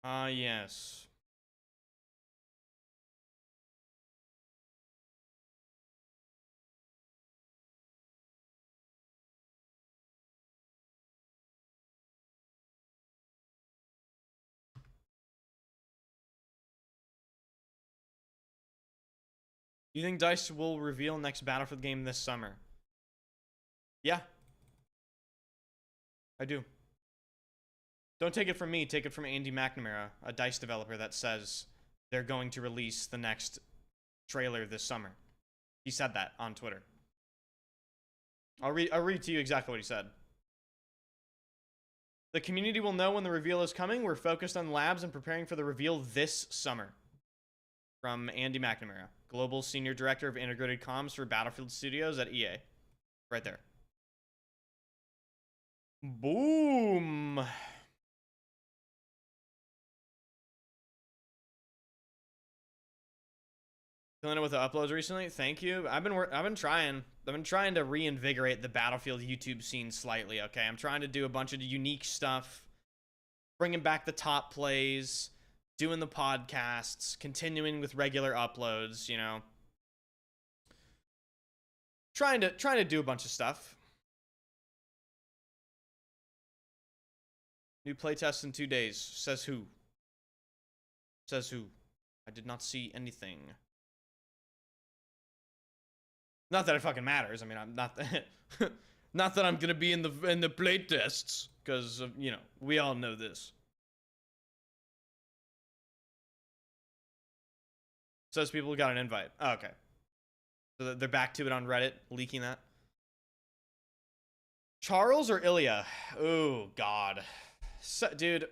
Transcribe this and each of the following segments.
Yes. You think DICE will reveal next Battlefield game this summer? Yeah. I do. Don't take it from me, take it from Andy McNamara, a DICE developer that says they're going to release the next trailer this summer. He said that on Twitter. I'll read to you exactly what he said. The community will know when the reveal is coming. We're focused on labs and preparing for the reveal this summer. From Andy McNamara, Global Senior Director of Integrated Comms for Battlefield Studios at EA. Right there. Boom. Killing it with the uploads recently. Thank you. I've been trying to reinvigorate the Battlefield YouTube scene slightly. Okay, I'm trying to do a bunch of unique stuff, bringing back the top plays, doing the podcasts, continuing with regular uploads. You know, trying to do a bunch of stuff. New playtest in 2 days. Says who? Says who? I did not see anything. Not that it fucking matters. I mean, I'm not that not that I'm gonna be in the playtests, because you know, we all know this. Says people got an invite. Oh, okay, so they're back to it on Reddit, leaking that. Charles or Ilya? Oh God, so, dude.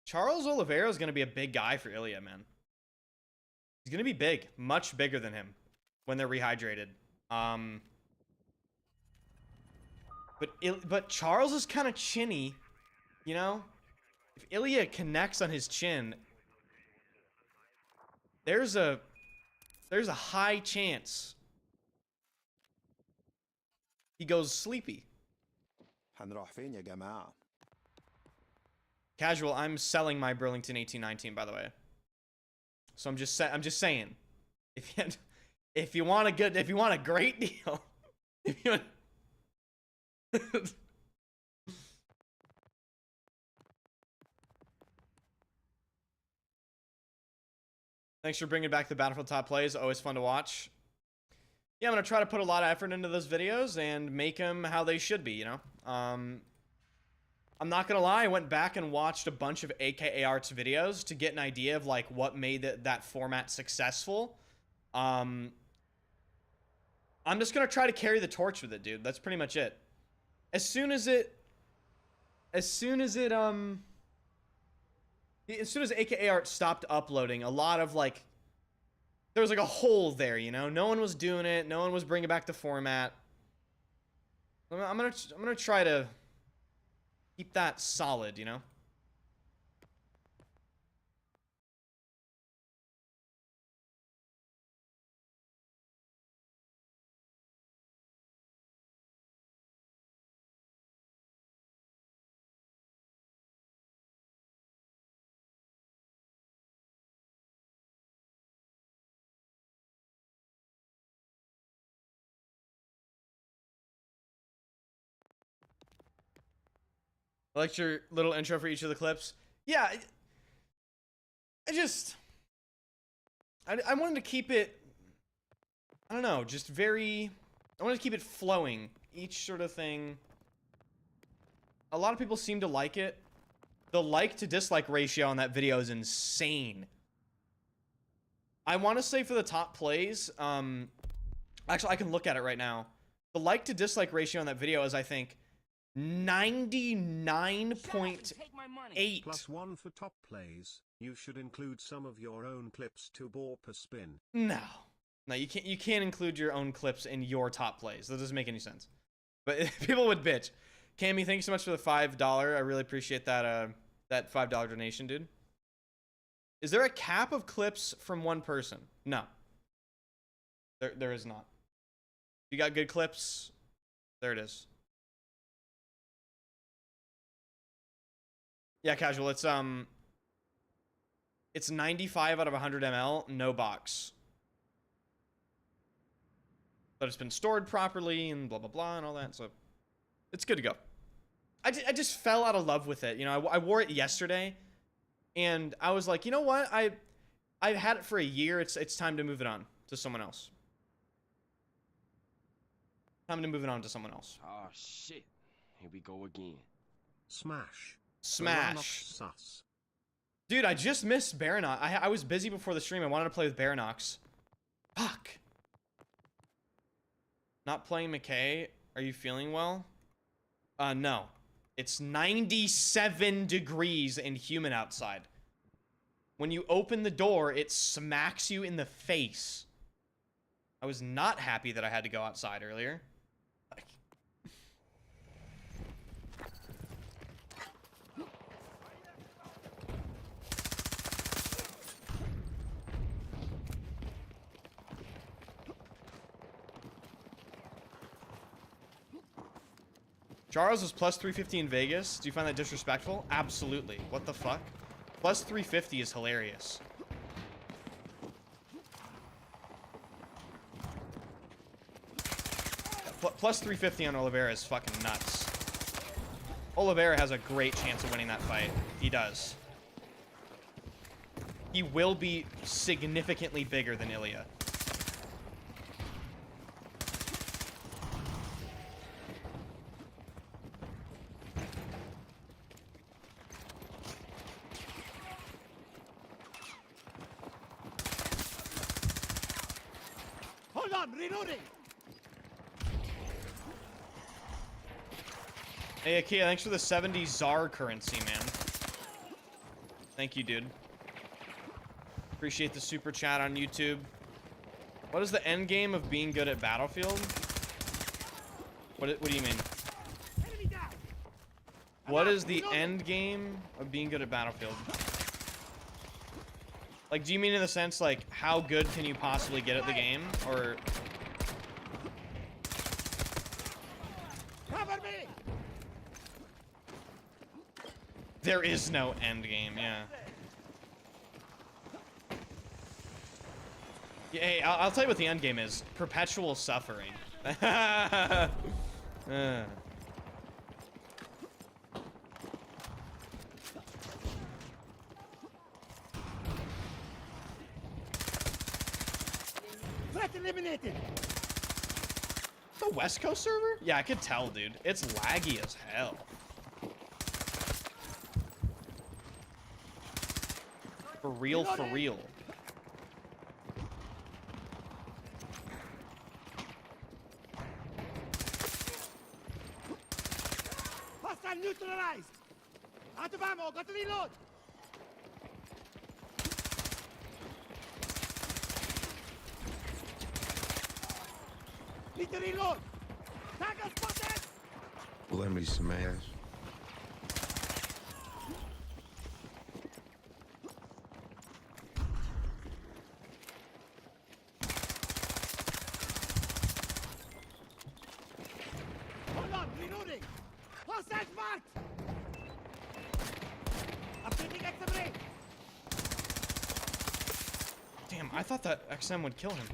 Charles Oliveira is gonna be a big guy for Ilya, man. He's gonna be big, much bigger than him when they're rehydrated. But Charles is kind of chinny, you know. If Ilya connects on his chin, there's a high chance he goes sleepy. Casual, I'm selling my Burlington 1819, by the way. So I'm just saying, if you want a great deal, if you want Thanks for bringing back the Battlefield top plays. Always fun to watch. Yeah, I'm gonna try to put a lot of effort into those videos and make them how they should be. You know, I'm not gonna lie. I went back and watched a bunch of AKA Arts videos to get an idea of like what made that format successful. I'm just gonna try to carry the torch with it, dude. That's pretty much it. As soon as AKA Art stopped uploading, a lot of like, there was like a hole there, you know. No one was doing it. No one was bringing back the format. I'm gonna try to keep that solid, you know. I liked your little intro for each of the clips. Yeah, I wanted to keep it, I don't know, just very, I wanted to keep it flowing. Each sort of thing. A lot of people seem to like it. The like to dislike ratio on that video is insane. I want to say for the top plays, actually I can look at it right now. The like to dislike ratio on that video is, I think, 99.8. +1 for top plays. You should include some of your own clips to bore per spin. No, you can't include your own clips in your top plays. That doesn't make any sense. But people would bitch. Cammy, thank you so much for the $5. I really appreciate that that $5 donation, dude. Is there a cap of clips from one person? No. There is not. You got good clips? There it is. Yeah, casual. It's 95 out of 100 ml, no box. But it's been stored properly and blah blah blah and all that, so it's good to go. I just fell out of love with it. You know, I wore it yesterday, and I was like, you know what? I've had it for a year. It's time to move it on to someone else. Time to move it on to someone else. Oh shit! Here we go again. Smash. Smash. Sus. Dude, I just missed Baronox. I was busy before the stream. I wanted to play with Baronox. Fuck. Not playing McKay. Are you feeling well? No. It's 97 degrees and humid outside. When you open the door, it smacks you in the face. I was not happy that I had to go outside earlier. Charles was plus 350 in Vegas. Do you find that disrespectful? Absolutely. What the fuck? Plus 350 is hilarious. Plus 350 on Oliveira is fucking nuts. Oliveira has a great chance of winning that fight. He does. He will be significantly bigger than Ilya. Hold on, reloading. Hey, Akia, thanks for the 70 ZAR currency, man. Thank you, dude. Appreciate the super chat on YouTube. What is the end game of being good at Battlefield? What do you mean? What is the end game of being good at Battlefield? Like, do you mean in the sense, like, how good can you possibly get at the game? Or... Cover me. There is no end game, yeah. Yeah, hey, I'll tell you what the end game is. Perpetual suffering. Threat eliminated. The West Coast server? Yeah, I could tell, dude. It's laggy as hell. For real, for real. Hostile neutralized. Out of ammo. Got to reload. Need to reload. Target spotted. Let me smash. Hold on, reloading. Hostile marked. Updating XM. Damn, I thought that XM would kill him.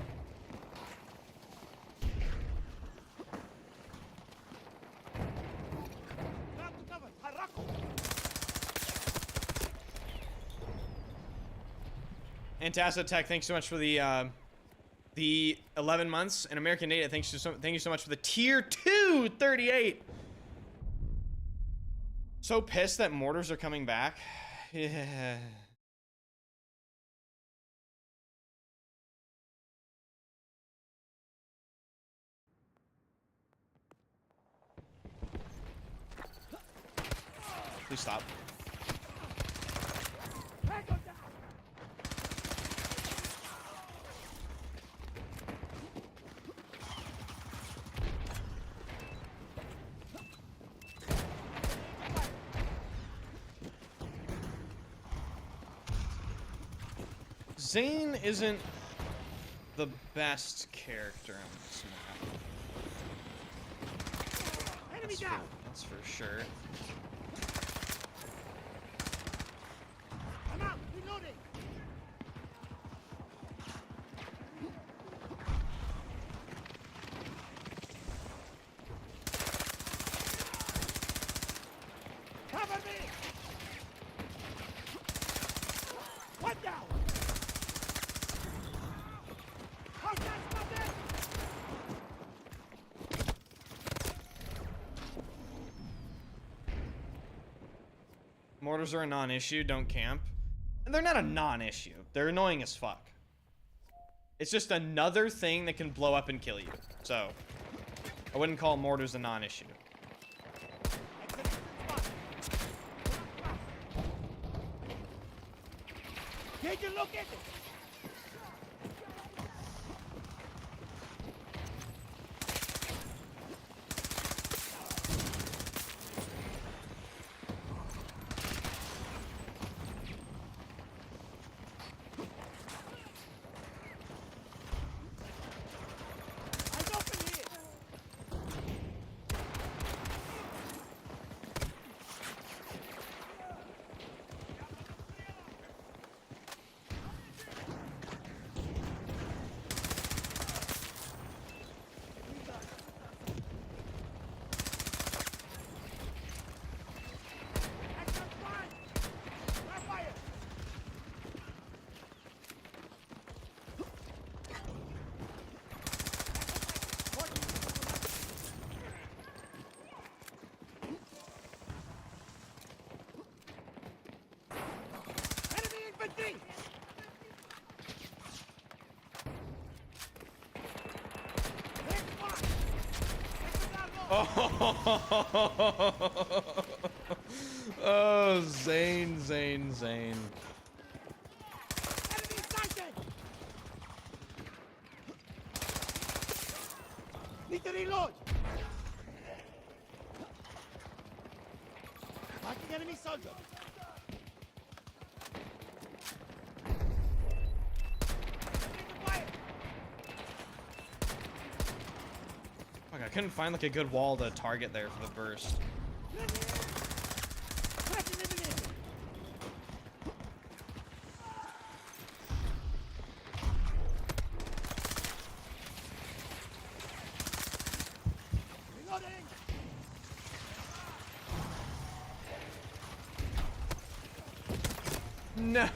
Ground to cover. Harako. Antacid Tech, thanks so much for the 11 months. And American Data, thank you so much for the tier 2 38. So pissed that mortars are coming back. Yeah. Please stop. Tango down. Zane isn't the best character on this map. Enemy down. That's for sure. One down. Hostile spotted. Mortars are a non-issue, don't camp. And they're not a non-issue. They're annoying as fuck. It's just another thing that can blow up and kill you. So, I wouldn't call mortars a non-issue. Take a look at it. Eyes open here. Action fire. Fire. Enemy infantry. Next one. Oh, Zane. Enemy sighted. Need to reload. Marking enemy soldier. Fuck, I couldn't find like a good wall to target there for the burst. Reloading. No.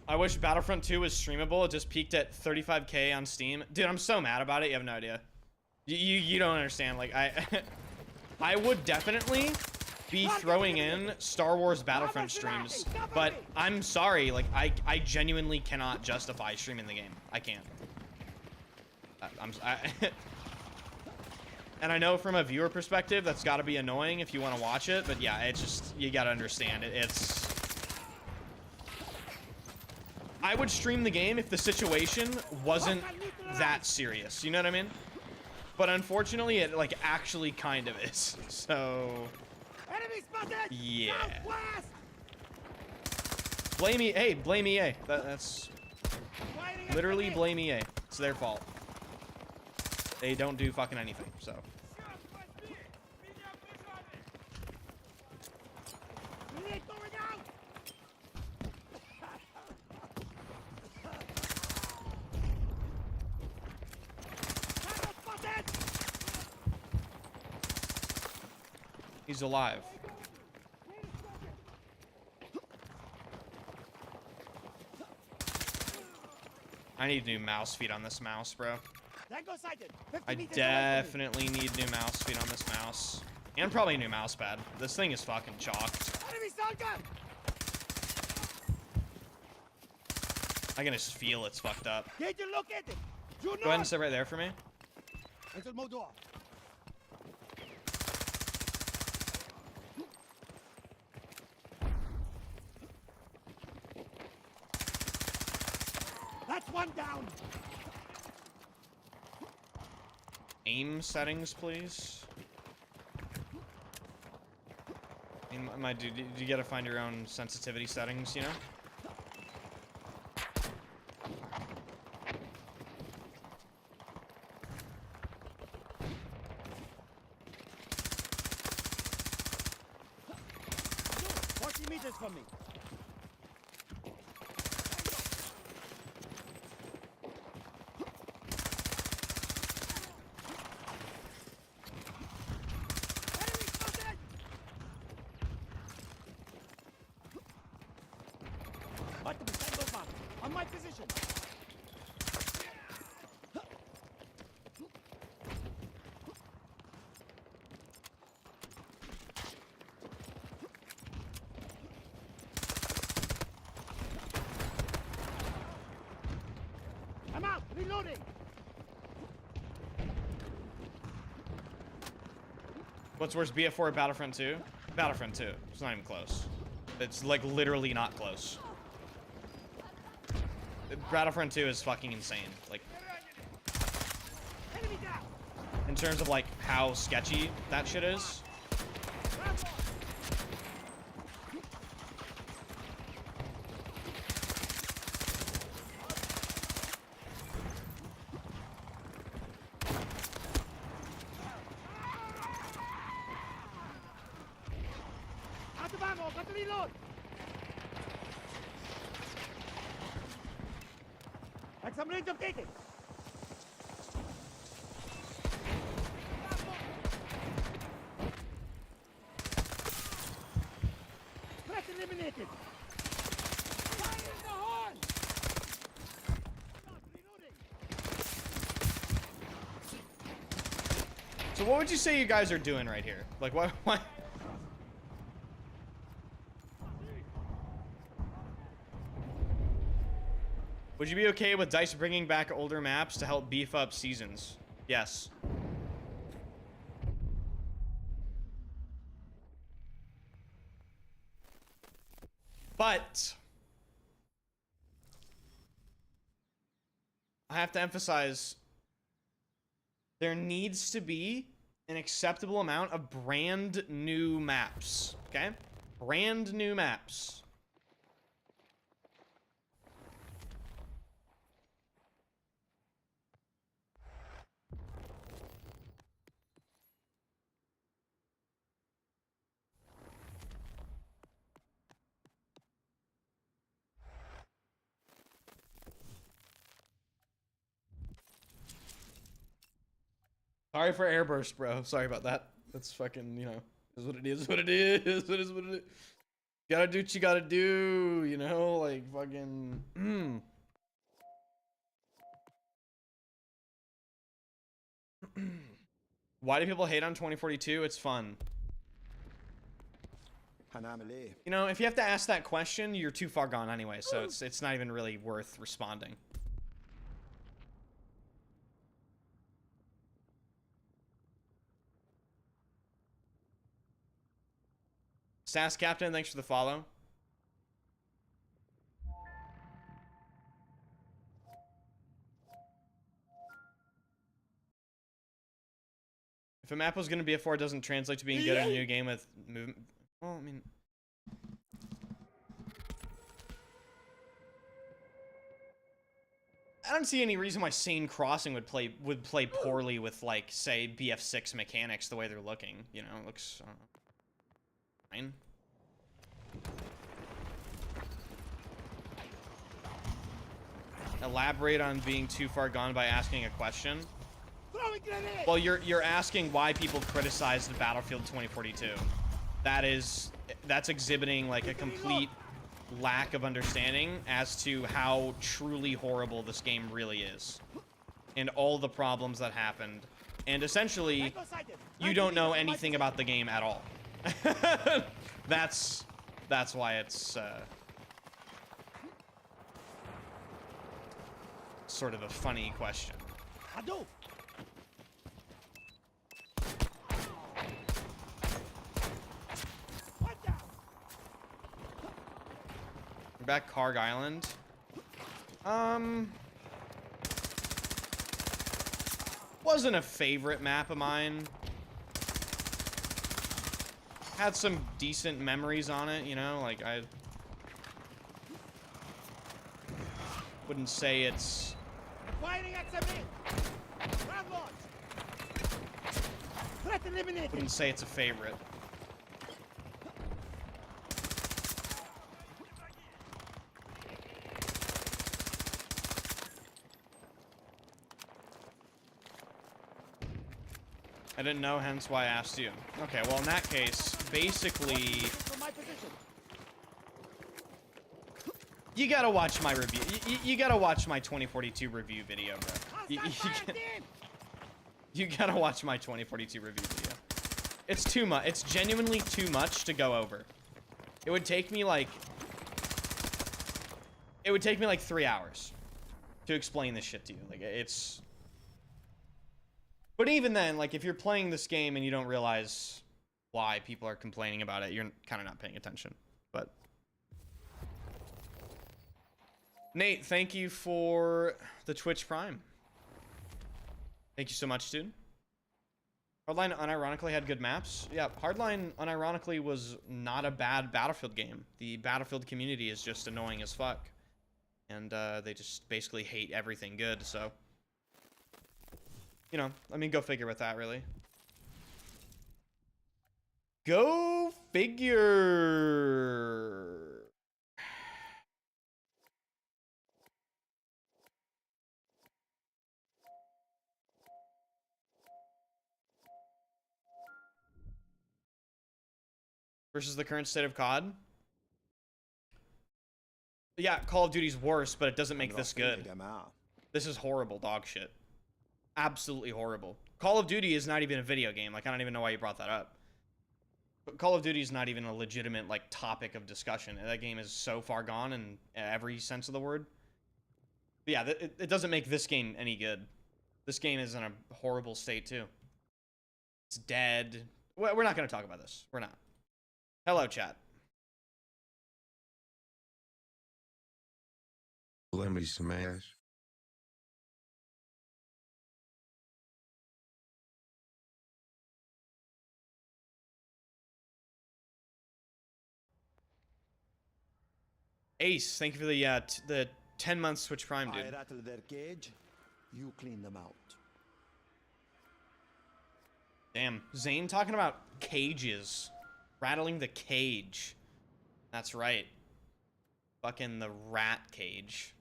I wish Battlefront 2 was streamable. It just peaked at 35K on Steam. Dude, I'm so mad about it. You have no idea. You don't understand. Like I would definitely be throwing in Star Wars Battlefront streams, but I'm sorry. Like I genuinely cannot justify streaming the game. I can't. And I know from a viewer perspective that's got to be annoying if you want to watch it, but yeah, it's just, you got to understand it. It's, I would stream the game if the situation wasn't that serious, you know what I mean? But unfortunately it like actually kind of is. So Enemy spotted. yeah, Southwest. blame EA. Blame EA. That's Firing at literally enemy. blame EA. It's their fault. They don't do fucking anything. So Grenade going out. Tango spotted. he's alive. I need new mouse feet on this mouse, bro. Tango sighted. 50 I meters away from me. definitely need new mouse feet on this mouse. And probably a new mouse pad. This thing is fucking chalked. Enemy soldier. I can just feel it's fucked up. Get a look at it. Go ahead and sit right there for me. Enter Motor. That's one down. Aim settings, please. You gotta find your own sensitivity settings, you know? Meters from me. Reloading. What's worse, BF4 or Battlefront 2? Battlefront 2. It's not even close. It's like literally not close. Battlefront 2 is fucking insane. Like, Enemy down. in terms of like how sketchy that shit is. Out of ammo. Got to reload. Like some range updated. Threat eliminated. Fire in the horn. Reloading. So what would you say you guys are doing right here? Like what? Would you be okay with DICE bringing back older maps to help beef up seasons? Yes. But I have to emphasize, there needs to be an acceptable amount of brand new maps, okay? Brand new maps. Sorry for airburst, bro. Sorry about that. That's fucking, you know, is what it is, what it is. It is what it is. Gotta do what you gotta do, you know? Like, fucking... Why do people hate on 2042? It's fun. You know, if you have to ask that question, you're too far gone anyway, so it's not even really worth responding. Sass Captain, thanks for the follow. If a map was going to be a 4, it doesn't translate to being good in a new game with movement. Well, I mean... I don't see any reason why Sane Crossing would play poorly with, like, say, BF6 mechanics the way they're looking. You know, it looks... fine. Elaborate on being too far gone by asking a question. Well, you're asking why people criticize the Battlefield 2042. That's exhibiting like a complete lack of understanding as to how truly horrible this game really is, and all the problems that happened, and essentially you don't know anything about the game at all. That's why it's sort of a funny question. We're back Karg Island. Wasn't a favorite map of mine. Had some decent memories on it, you know, like I wouldn't say it's wouldn't say it's a favorite. I didn't know, hence why I asked you. Okay, well in that case, basically, you gotta watch my review. You gotta watch my 2042 review video, bro. You gotta watch my 2042 review video. It's too much. It's genuinely too much to go over. It would take me like 3 hours. to explain this shit to you. Like, it's... But even then, like, if you're playing this game and you don't realize why people are complaining about it, you're kind of not paying attention. But... Nate, thank you for the Twitch Prime. Thank you so much, dude. Hardline unironically had good maps. Yeah, Hardline unironically was not a bad Battlefield game. The Battlefield community is just annoying as fuck. And they just basically hate everything good, so... You know, I mean, go figure with that, really. Go figure! Versus the current state of COD? Yeah, Call of Duty's worse, but it doesn't make this good. This is horrible dog shit. Absolutely horrible. Call of Duty is not even a video game. Like, I don't even know why you brought that up. But Call of Duty is not even a legitimate, like, topic of discussion. That game is so far gone in every sense of the word. But yeah, it doesn't make this game any good. This game is in a horrible state, too. It's dead. We're not going to talk about this. We're not. Hello, chat. Let me smash. Ace, thank you for the 10-month Switch Prime, dude. I rattle their cage, you clean them out. Damn, Zane talking about cages. Rattling the cage. That's right. Fucking the rat cage.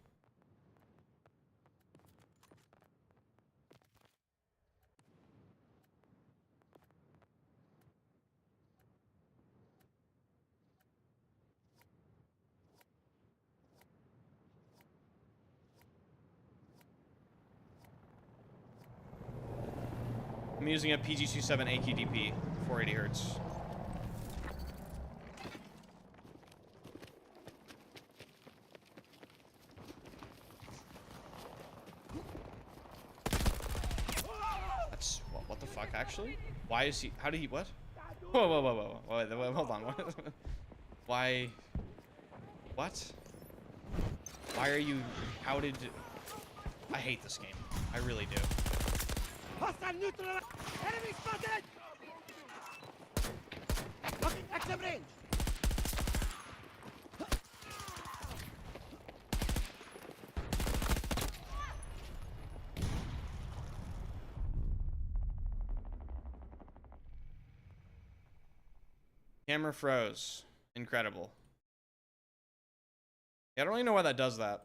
I'm using a PG27 AQDP, 480 hertz. That's what the fuck, actually? Why is he? How did he? What? Whoa, whoa, whoa, whoa! Wait, hold on. Why? What? Why are you? How did? I hate this game. I really do. Hostile neutral! Enemy spotted! Looking active range! Camera froze. Incredible. Yeah, I don't really know why that does that.